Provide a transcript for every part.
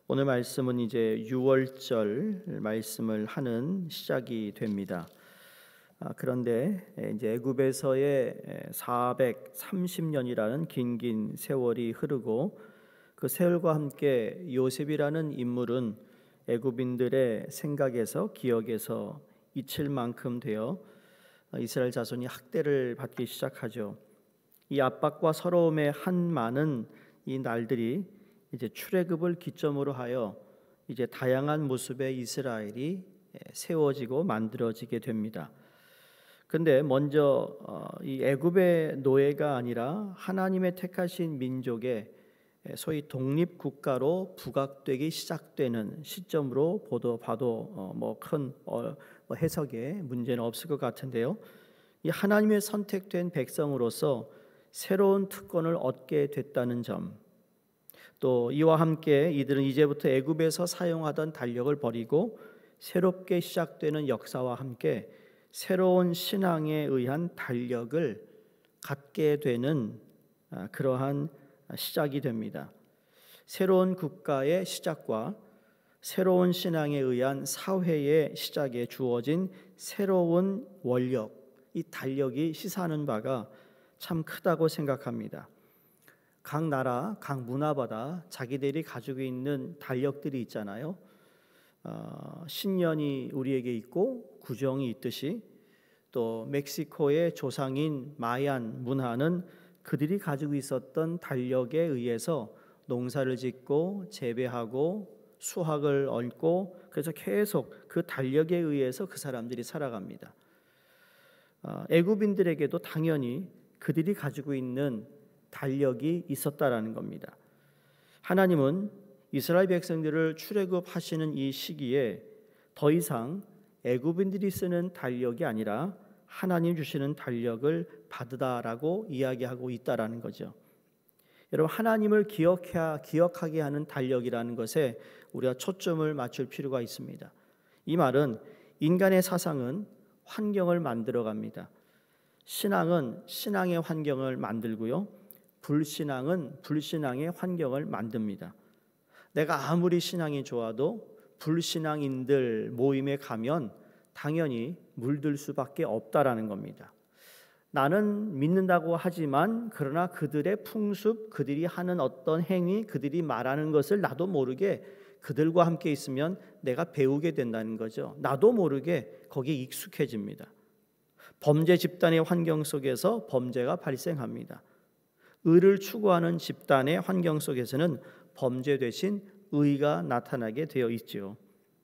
오늘 말씀은 이제 6월절 말씀을 하는 시작이 됩니다. 그런데 이제 애굽에서의 430년이라는 긴 세월이 흐르고 그 세월과 함께 요셉이라는 인물은 애굽인들의 생각에서 기억에서 잊힐 만큼 되어 이스라엘 자손이 학대를 받기 시작하죠. 이 압박과 서러움의 한많은 이 날들이 이제 출애굽을 기점으로 하여 이제 다양한 모습의 이스라엘이 세워지고 만들어지게 됩니다. 근데 먼저 이 애굽의 노예가 아니라 하나님의 택하신 민족의 소위 독립 국가로 부각되기 시작되는 시점으로 봐도 큰 해석에 문제는 없을 것 같은데요. 이 하나님의 선택된 백성으로서 새로운 특권을 얻게 됐다는 점, 또 이와 함께 이들은 이제부터 애굽에서 사용하던 달력을 버리고 새롭게 시작되는 역사와 함께 새로운 신앙에 의한 달력을 갖게 되는 그러한 시작이 됩니다. 새로운 국가의 시작과 새로운 신앙에 의한 사회의 시작에 주어진 새로운 원력, 이 달력이 시사하는 바가 참 크다고 생각합니다. 각 나라, 각 문화마다 자기들이 가지고 있는 달력들이 있잖아요. 신년이 우리에게 있고 구정이 있듯이 또 멕시코의 조상인 마얀 문화는 그들이 가지고 있었던 달력에 의해서 농사를 짓고 재배하고 수확을 얻고 그래서 계속 그 달력에 의해서 그 사람들이 살아갑니다. 애굽인들에게도 당연히 그들이 가지고 있는 달력이 있었다라는 겁니다. 하나님은 이스라엘 백성들을 출애굽하시는 이 시기에 더 이상 애굽인들이 쓰는 달력이 아니라 하나님 주시는 달력을 받으다라고 이야기하고 있다라는 거죠. 여러분, 하나님을 기억하게 하는 달력이라는 것에 우리가 초점을 맞출 필요가 있습니다. 이 말은 인간의 사상은 환경을 만들어갑니다. 신앙은 신앙의 환경을 만들고요, 불신앙은 불신앙의 환경을 만듭니다. 내가 아무리 신앙이 좋아도 불신앙인들 모임에 가면 당연히 물들 수밖에 없다라는 겁니다. 나는 믿는다고 하지만 그러나 그들의 풍습, 그들이 하는 어떤 행위, 그들이 말하는 것을 나도 모르게 그들과 함께 있으면 내가 배우게 된다는 거죠. 나도 모르게 거기에 익숙해집니다. 범죄 집단의 환경 속에서 범죄가 발생합니다. 의를 추구하는 집단의 환경 속에서는 범죄 대신 의가 나타나게 되어 있지요.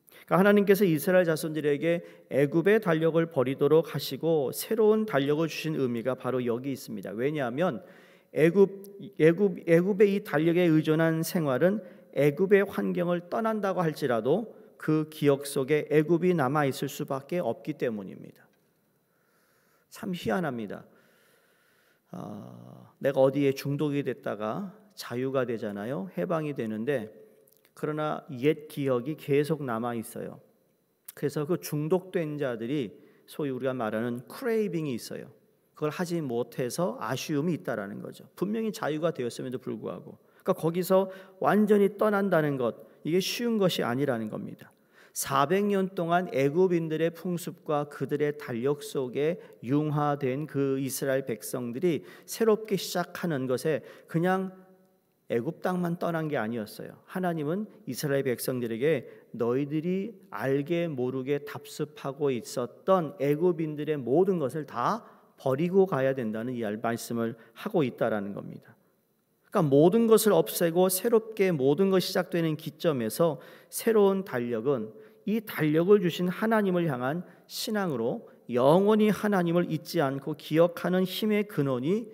그러니까 하나님께서 이스라엘 자손들에게 애굽의 달력을 버리도록 하시고 새로운 달력을 주신 의미가 바로 여기 있습니다. 왜냐하면 애굽의 이 달력에 의존한 생활은 애굽의 환경을 떠난다고 할지라도 그 기억 속에 애굽이 남아 있을 수밖에 없기 때문입니다. 참 희한합니다. 내가 어디에 중독이 됐다가 자유가 되잖아요. 해방이 되는데 그러나 옛 기억이 계속 남아 있어요. 그래서 그 중독된 자들이 소위 우리가 말하는 크레이빙이 있어요. 그걸 하지 못해서 아쉬움이 있다라는 거죠. 분명히 자유가 되었음에도 불구하고, 그러니까 거기서 완전히 떠난다는 것, 이게 쉬운 것이 아니라는 겁니다. 400년 동안 애굽인들의 풍습과 그들의 달력 속에 융화된 그 이스라엘 백성들이 새롭게 시작하는 것에 그냥 애굽 땅만 떠난 게 아니었어요. 하나님은 이스라엘 백성들에게 너희들이 알게 모르게 답습하고 있었던 애굽인들의 모든 것을 다 버리고 가야 된다는 이 말씀을 하고 있다라는 겁니다. 그러니까 모든 것을 없애고 새롭게 모든 것이 시작되는 기점에서 새로운 달력은 이 달력을 주신 하나님을 향한 신앙으로 영원히 하나님을 잊지 않고 기억하는 힘의 근원이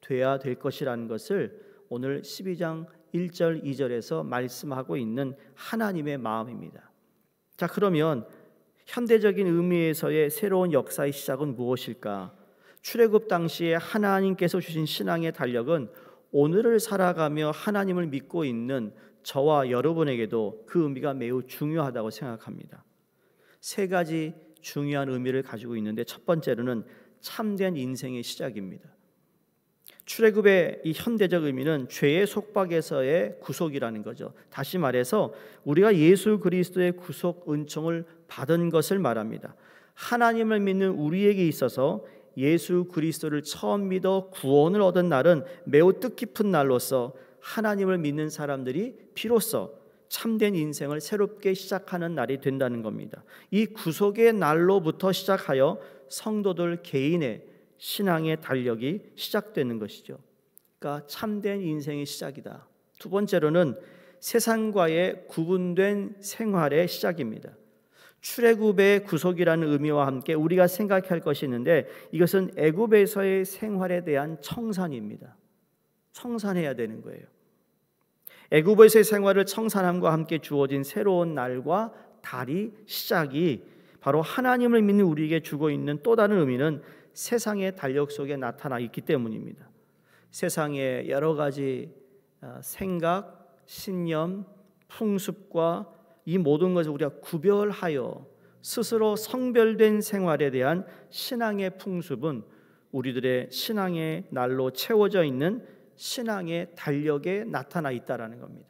돼야 될 것이라는 것을 오늘 12장 1절 2절에서 말씀하고 있는 하나님의 마음입니다. 자, 그러면 현대적인 의미에서의 새로운 역사의 시작은 무엇일까? 출애굽 당시에 하나님께서 주신 신앙의 달력은 오늘을 살아가며 하나님을 믿고 있는 저와 여러분에게도 그 의미가 매우 중요하다고 생각합니다. 세 가지 중요한 의미를 가지고 있는데 첫 번째로는 참된 인생의 시작입니다. 출애굽의 이 현대적 의미는 죄의 속박에서의 구속이라는 거죠. 다시 말해서 우리가 예수 그리스도의 구속 은총을 받은 것을 말합니다. 하나님을 믿는 우리에게 있어서 예수 그리스도를 처음 믿어 구원을 얻은 날은 매우 뜻깊은 날로서 하나님을 믿는 사람들이 비로소 참된 인생을 새롭게 시작하는 날이 된다는 겁니다. 이 구속의 날로부터 시작하여 성도들 개인의 신앙의 달력이 시작되는 것이죠. 그러니까 참된 인생의 시작이다. 두 번째로는 세상과의 구분된 생활의 시작입니다. 출애굽의 구속이라는 의미와 함께 우리가 생각할 것이 있는데 이것은 애굽에서의 생활에 대한 청산입니다. 청산해야 되는 거예요. 애굽에서의 생활을 청산함과 함께 주어진 새로운 날과 달이 시작이 바로 하나님을 믿는 우리에게 주고 있는 또 다른 의미는 세상의 달력 속에 나타나 있기 때문입니다. 세상의 여러 가지 생각, 신념, 풍습과 이 모든 것을 우리가 구별하여 스스로 성별된 생활에 대한 신앙의 풍습은 우리들의 신앙의 날로 채워져 있는 신앙의 달력에 나타나 있다라는 겁니다.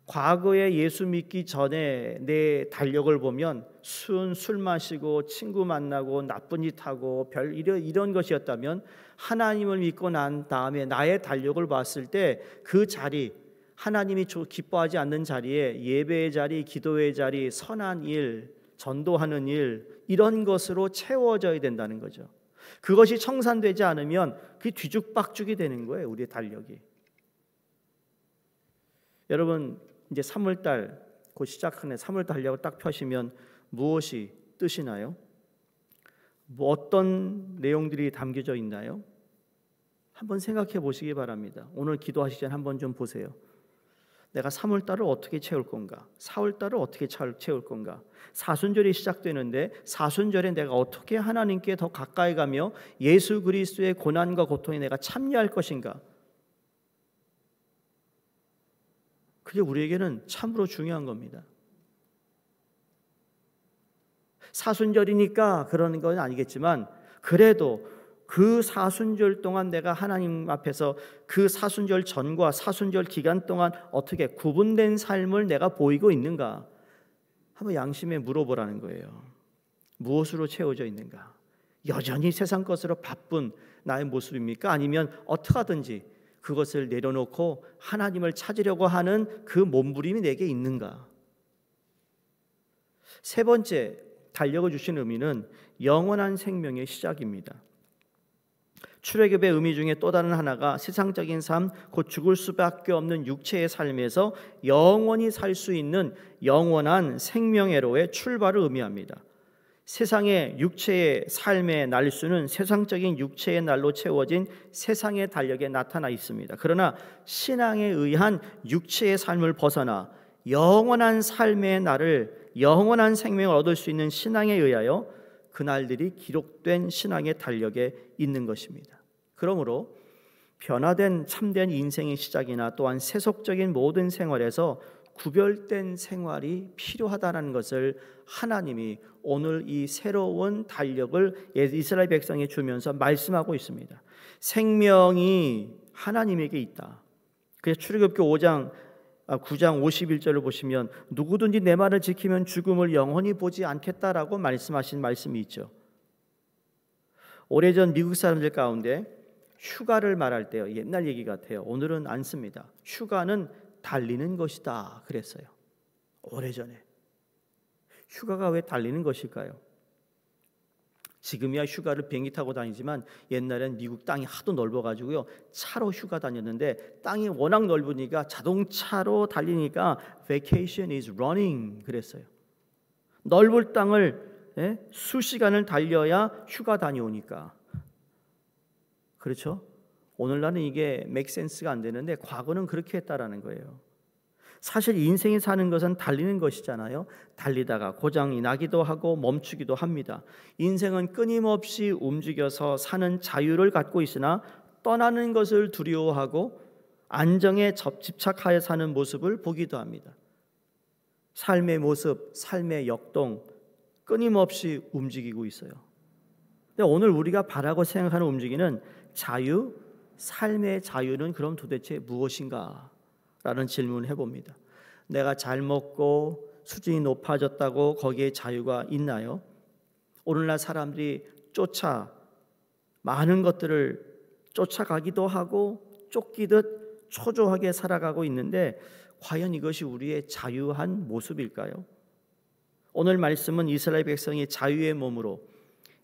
과거에 예수 믿기 전에 내 달력을 보면 술 마시고 친구 만나고 나쁜 짓 하고 이런 것이었다면 하나님을 믿고 난 다음에 나의 달력을 봤을 때 그 자리, 하나님이 기뻐하지 않는 자리에 예배의 자리, 기도의 자리, 선한 일, 전도하는 일 이런 것으로 채워져야 된다는 거죠. 그것이 청산되지 않으면 그게 뒤죽박죽이 되는 거예요. 우리의 달력이. 여러분 이제 3월달 곧 시작하는 3월 달력을 딱 펴시면 무엇이 뜨시나요? 어떤 내용들이 담겨져 있나요? 한번 생각해 보시기 바랍니다. 오늘 기도하시기 전에 한번 좀 보세요. 내가 3월달을 어떻게 채울 건가? 4월달을 어떻게 채울 건가? 사순절이 시작되는데 사순절에 내가 어떻게 하나님께 더 가까이 가며 예수 그리스도의 고난과 고통에 내가 참여할 것인가? 그게 우리에게는 참으로 중요한 겁니다. 사순절이니까 그러는 건 아니겠지만 그래도 그 사순절 동안 내가 하나님 앞에서 그 사순절 전과 사순절 기간 동안 어떻게 구분된 삶을 내가 보이고 있는가? 한번 양심에 물어보라는 거예요. 무엇으로 채워져 있는가? 여전히 세상 것으로 바쁜 나의 모습입니까? 아니면 어떻게 하든지 그것을 내려놓고 하나님을 찾으려고 하는 그 몸부림이 내게 있는가? 세 번째 달력을 주신 의미는 영원한 생명의 시작입니다. 출애굽의 의미 중에 또 다른 하나가 세상적인 삶, 곧 죽을 수밖에 없는 육체의 삶에서 영원히 살 수 있는 영원한 생명회로의 출발을 의미합니다. 세상의 육체의 삶의 날수는 세상적인 육체의 날로 채워진 세상의 달력에 나타나 있습니다. 그러나 신앙에 의한 육체의 삶을 벗어나 영원한 삶의 날을 영원한 생명을 얻을 수 있는 신앙에 의하여 그 날들이 기록된 신앙의 달력에 있는 것입니다. 그러므로 변화된 참된 인생의 시작이나 또한 세속적인 모든 생활에서 구별된 생활이 필요하다는 것을 하나님이 오늘 이 새로운 달력을 이스라엘 백성에 주면서 말씀하고 있습니다. 생명이 하나님에게 있다. 그래서 출애굽기 9장 51절을 보시면 누구든지 내 말을 지키면 죽음을 영원히 보지 않겠다라고 말씀하신 말씀이 있죠. 오래전 미국 사람들 가운데 휴가를 말할 때요, 옛날 얘기 같아요. 오늘은 안 씁니다. 휴가는 달리는 것이다 그랬어요. 오래전에. 휴가가 왜 달리는 것일까요? 지금이야 휴가를 비행기 타고 다니지만 옛날엔 미국 땅이 하도 넓어가지고요 차로 휴가 다녔는데 땅이 워낙 넓으니까 자동차로 달리니까 vacation is running 그랬어요. 넓은 땅을 수시간을 달려야 휴가 다녀오니까. 그렇죠? 오늘날은 이게 make sense가 안 되는데 과거는 그렇게 했다라는 거예요. 사실 인생이 사는 것은 달리는 것이잖아요. 달리다가 고장이 나기도 하고 멈추기도 합니다. 인생은 끊임없이 움직여서 사는 자유를 갖고 있으나 떠나는 것을 두려워하고 안정에 집착하여 사는 모습을 보기도 합니다. 삶의 모습, 삶의 역동 끊임없이 움직이고 있어요. 근데 오늘 우리가 바라고 생각하는 움직이는 자유, 삶의 자유는 그럼 도대체 무엇인가? 라는 질문을 해봅니다. 내가 잘 먹고 수준이 높아졌다고 거기에 자유가 있나요? 오늘날 사람들이 많은 것들을 쫓아가기도 하고 쫓기듯 초조하게 살아가고 있는데 과연 이것이 우리의 자유한 모습일까요? 오늘 말씀은 이스라엘 백성이 자유의 몸으로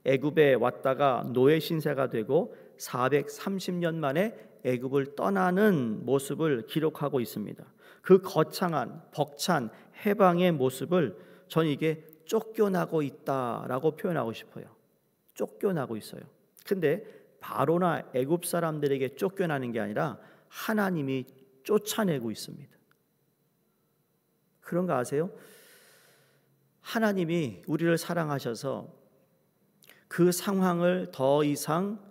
애굽에 왔다가 노예 신세가 되고 430년 만에 애굽을 떠나는 모습을 기록하고 있습니다. 그 거창한 벅찬 해방의 모습을 저는 이게 쫓겨나고 있다라고 표현하고 싶어요. 쫓겨나고 있어요. 근데 바로나 애굽 사람들에게 쫓겨나는 게 아니라 하나님이 쫓아내고 있습니다. 그런 거 아세요? 하나님이 우리를 사랑하셔서 그 상황을 더 이상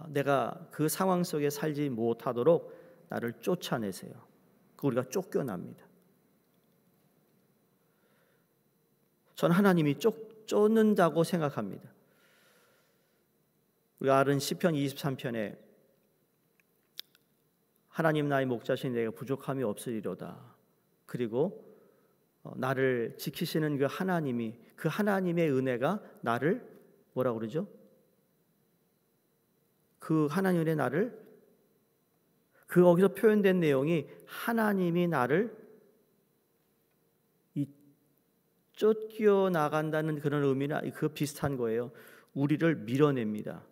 내가 그 상황 속에 살지 못하도록 나를 쫓아내세요. 우리가 쫓겨납니다. 저는 하나님이 쫓는다고 생각합니다. 우리가 아는 시편 23편에 하나님 나의 목자신 내가 부족함이 없으리로다. 그리고 나를 지키시는 그 하나님의 은혜가 나를 뭐라고 그러죠? 그 하나님의 나를 거기서 표현된 내용이 하나님이 나를 쫓겨 나간다는 그런 의미나 그 비슷한 거예요. 우리를 밀어냅니다.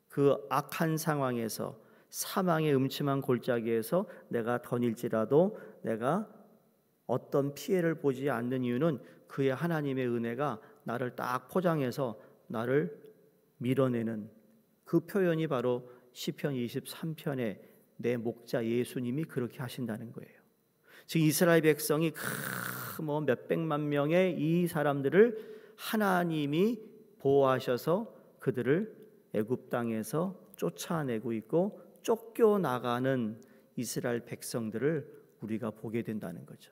그 악한 상황에서 사망의 음침한 골짜기에서 내가 던일지라도 내가 어떤 피해를 보지 않는 이유는 그의 하나님의 은혜가 나를 딱 포장해서 나를 밀어내는 그 표현이 바로 시편 23편에 내 목자 예수님이 그렇게 하신다는 거예요. 지금 이스라엘 백성이 몇백만 명의 이 사람들을 하나님이 보호하셔서 그들을 애굽 땅에서 쫓아내고 있고 쫓겨나가는 이스라엘 백성들을 우리가 보게 된다는 거죠.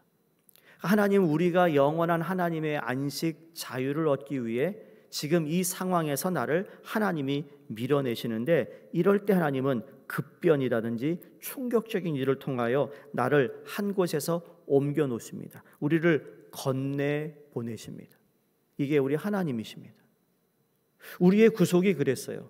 하나님, 우리가 영원한 하나님의 안식 자유를 얻기 위해 지금 이 상황에서 나를 하나님이 밀어내시는데, 이럴 때 하나님은 급변이라든지 충격적인 일을 통하여 나를 한 곳에서 옮겨 놓습니다. 우리를 건네 보내십니다. 이게 우리 하나님이십니다. 우리의 구속이 그랬어요.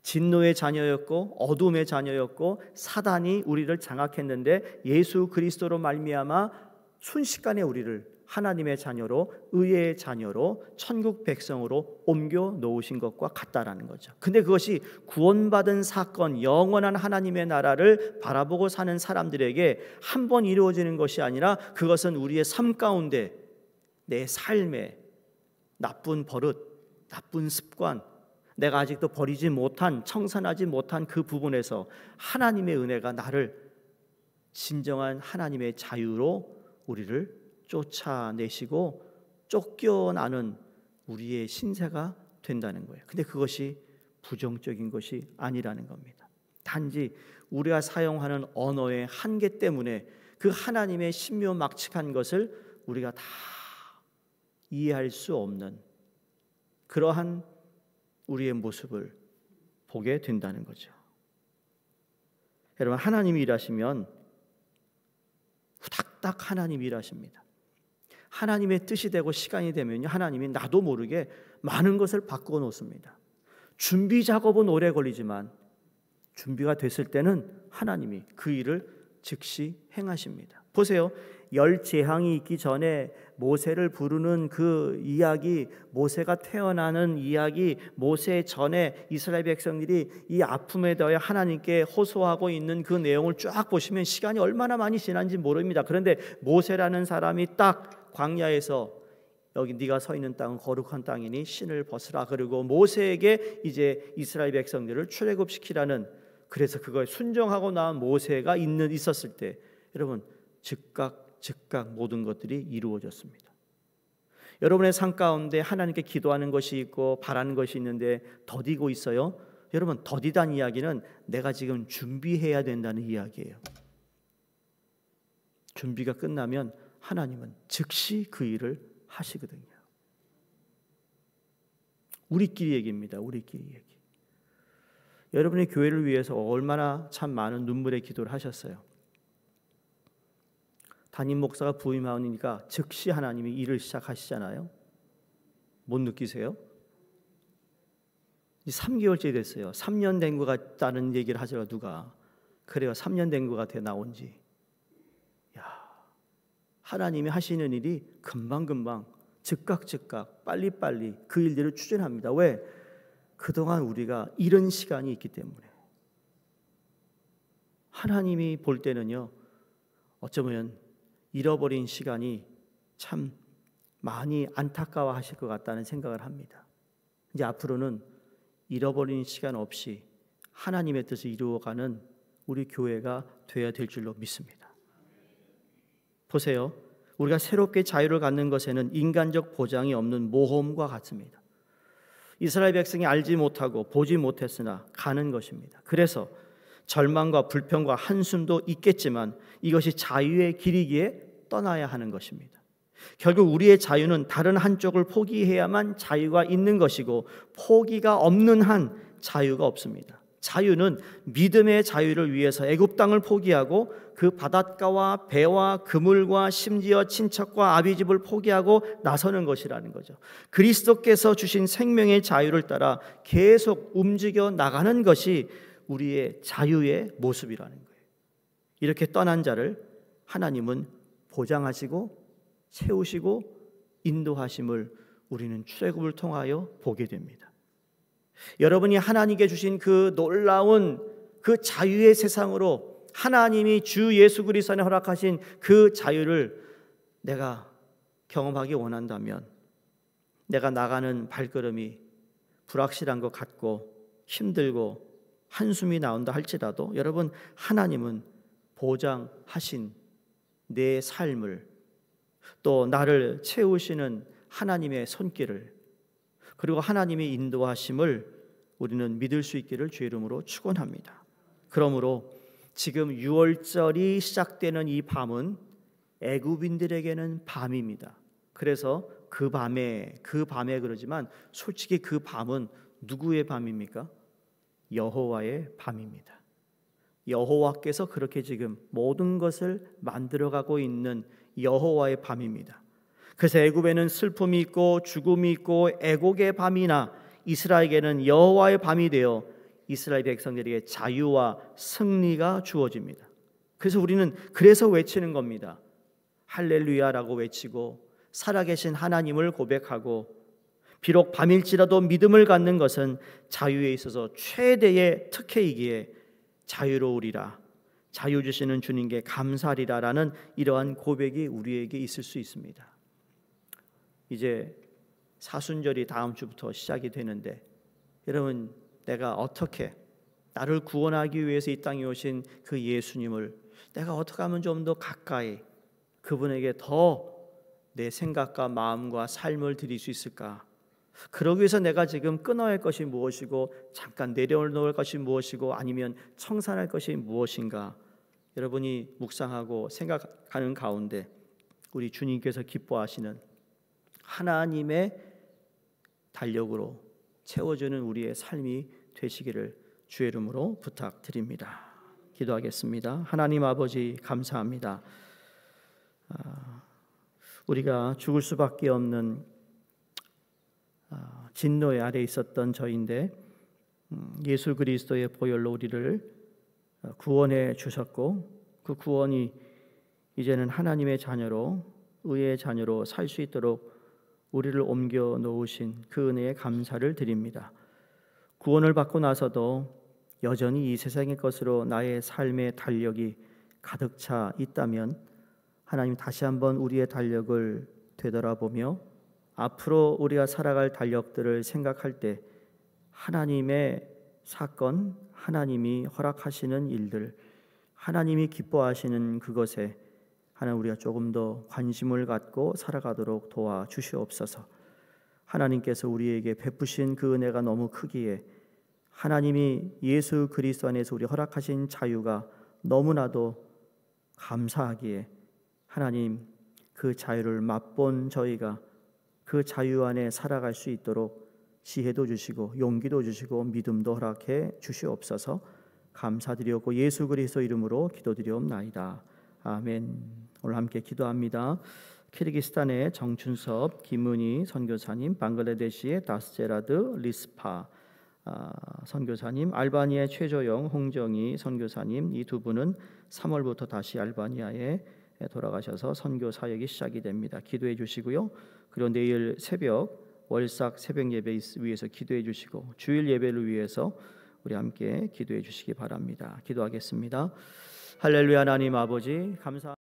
진노의 자녀였고 어둠의 자녀였고 사단이 우리를 장악했는데 예수 그리스도로 말미암아 순식간에 우리를 하나님의 자녀로, 의의 자녀로, 천국 백성으로 옮겨 놓으신 것과 같다라는 거죠. 근데 그것이 구원받은 사건, 영원한 하나님의 나라를 바라보고 사는 사람들에게 한 번 이루어지는 것이 아니라 그것은 우리의 삶 가운데 내 삶에 나쁜 버릇, 나쁜 습관, 내가 아직도 버리지 못한, 청산하지 못한 그 부분에서 하나님의 은혜가 나를 진정한 하나님의 자유로 우리를 쫓아내시고 쫓겨나는 우리의 신세가 된다는 거예요. 근데 그것이 부정적인 것이 아니라는 겁니다. 단지 우리가 사용하는 언어의 한계 때문에 그 하나님의 신묘막측한 것을 우리가 다 이해할 수 없는 그러한 우리의 모습을 보게 된다는 거죠. 여러분, 하나님이 일하시면 후닥닥 하나님이 일하십니다. 하나님의 뜻이 되고 시간이 되면요, 하나님이 나도 모르게 많은 것을 바꾸어 놓습니다. 준비 작업은 오래 걸리지만 준비가 됐을 때는 하나님이 그 일을 즉시 행하십니다. 보세요. 열 재앙이 있기 전에 모세를 부르는 그 이야기, 모세가 태어나는 이야기, 모세 전에 이스라엘 백성들이 이 아픔에 대하여 하나님께 호소하고 있는 그 내용을 쫙 보시면 시간이 얼마나 많이 지난지 모릅니다. 그런데 모세라는 사람이 딱 광야에서 여기 네가 서 있는 땅은 거룩한 땅이니 신을 벗으라, 그리고 모세에게 이제 이스라엘 백성들을 출애굽시키라는, 그래서 그거에 순종하고 나온 모세가 있었을 때 여러분 즉각 모든 것들이 이루어졌습니다. 여러분의 삶 가운데 하나님께 기도하는 것이 있고 바라는 것이 있는데 더디고 있어요. 여러분, 더디다는 이야기는 내가 지금 준비해야 된다는 이야기예요. 준비가 끝나면 하나님은 즉시 그 일을 하시거든요. 우리끼리 얘기입니다. 우리끼리 얘기. 여러분의 교회를 위해서 얼마나 참 많은 눈물의 기도를 하셨어요. 담임 목사가 부임하니까 즉시 하나님이 일을 시작하시잖아요. 못 느끼세요? 3개월째 됐어요. 3년 된 것 같다는 얘기를 하죠. 누가 그래요? 3년 된 것 같아 나온 지. 야, 하나님이 하시는 일이 금방금방 즉각 빨리빨리 그 일들을 추진합니다. 왜? 그동안 우리가 잃은 시간이 있기 때문에. 하나님이 볼 때는요, 어쩌면 잃어버린 시간이 참 많이 안타까워하실 것 같다는 생각을 합니다. 이제 앞으로는 잃어버린 시간 없이 하나님의 뜻을 이루어가는 우리 교회가 되어야 될 줄로 믿습니다. 보세요. 우리가 새롭게 자유를 갖는 것에는 인간적 보장이 없는 모험과 같습니다. 이스라엘 백성이 알지 못하고 보지 못했으나 가는 것입니다. 그래서 절망과 불평과 한숨도 있겠지만 이것이 자유의 길이기에 떠나야 하는 것입니다. 결국 우리의 자유는 다른 한쪽을 포기해야만 자유가 있는 것이고 포기가 없는 한 자유가 없습니다. 자유는 믿음의 자유를 위해서 애굽 땅을 포기하고 그 바닷가와 배와 그물과 심지어 친척과 아비집을 포기하고 나서는 것이라는 거죠. 그리스도께서 주신 생명의 자유를 따라 계속 움직여 나가는 것이 우리의 자유의 모습이라는 거예요. 이렇게 떠난 자를 하나님은 보장하시고 채우시고 인도하심을 우리는 출애굽을 통하여 보게 됩니다. 여러분이 하나님께 주신 그 놀라운 그 자유의 세상으로 하나님이 주 예수 그리스도 안에 허락하신 그 자유를 내가 경험하기 원한다면 내가 나가는 발걸음이 불확실한 것 같고 힘들고 한숨이 나온다 할지라도 여러분, 하나님은 보장하신 내 삶을 또 나를 채우시는 하나님의 손길을 그리고 하나님의 인도하심을 우리는 믿을 수 있기를 주의 이름으로 축원합니다. 그러므로 지금 6월절이 시작되는 이 밤은 애굽인들에게는 밤입니다. 그래서 그 밤에 그러지만 솔직히 그 밤은 누구의 밤입니까? 여호와의 밤입니다. 여호와께서 그렇게 지금 모든 것을 만들어가고 있는 여호와의 밤입니다. 그래서 애굽에는 슬픔이 있고 죽음이 있고 애곡의 밤이나 이스라엘에게는 여호와의 밤이 되어 이스라엘 백성들에게 자유와 승리가 주어집니다. 그래서 우리는 그래서 외치는 겁니다. 할렐루야라고 외치고 살아계신 하나님을 고백하고 비록 밤일지라도 믿음을 갖는 것은 자유에 있어서 최대의 특혜이기에 자유로우리라, 자유 주시는 주님께 감사하리라라는 이러한 고백이 우리에게 있을 수 있습니다. 이제 사순절이 다음 주부터 시작이 되는데 여러분, 내가 어떻게 나를 구원하기 위해서 이 땅에 오신 그 예수님을 내가 어떻게 하면 좀 더 가까이 그분에게 더 내 생각과 마음과 삶을 드릴 수 있을까? 그러기 위해서 내가 지금 끊어야 할 것이 무엇이고 잠깐 내려놓을 것이 무엇이고 아니면 청산할 것이 무엇인가? 여러분이 묵상하고 생각하는 가운데 우리 주님께서 기뻐하시는 하나님의 달력으로 채워주는 우리의 삶이 되시기를 주의 이름으로 부탁드립니다. 기도하겠습니다. 하나님 아버지, 감사합니다. 우리가 죽을 수밖에 없는 진노의 아래 있었던 저인데 예수 그리스도의 보혈로 우리를 구원해 주셨고 그 구원이 이제는 하나님의 자녀로 의의 자녀로 살 수 있도록 우리를 옮겨 놓으신 그 은혜에 감사를 드립니다. 구원을 받고 나서도 여전히 이 세상의 것으로 나의 삶의 달력이 가득 차 있다면 하나님 다시 한번 우리의 달력을 되돌아보며 앞으로 우리가 살아갈 달력들을 생각할 때 하나님의 사건, 하나님이 허락하시는 일들, 하나님이 기뻐하시는 그것에 하나님 우리가 조금 더 관심을 갖고 살아가도록 도와주시옵소서. 하나님께서 우리에게 베푸신 그 은혜가 너무 크기에 하나님이 예수 그리스도 안에서 우리 허락하신 자유가 너무나도 감사하기에 하나님 그 자유를 맛본 저희가 그 자유 안에 살아갈 수 있도록 지혜도 주시고 용기도 주시고 믿음도 허락해 주시옵소서. 감사드리옵고 예수 그리스도 이름으로 기도드리옵나이다. 아멘. 오늘 함께 기도합니다. 키르기스탄의 정춘섭, 김은희 선교사님, 방글라데시의 다스제라드 리스파 선교사님, 알바니아의 최조영, 홍정희 선교사님, 이 두 분은 3월부터 다시 알바니아에 돌아가셔서 선교 사역이 시작이 됩니다. 기도해 주시고요. 그리고 내일 새벽 월삭 새벽 예배 위해서 기도해 주시고 주일 예배를 위해서 우리 함께 기도해 주시기 바랍니다. 기도하겠습니다. 할렐루야. 하나님 아버지 감사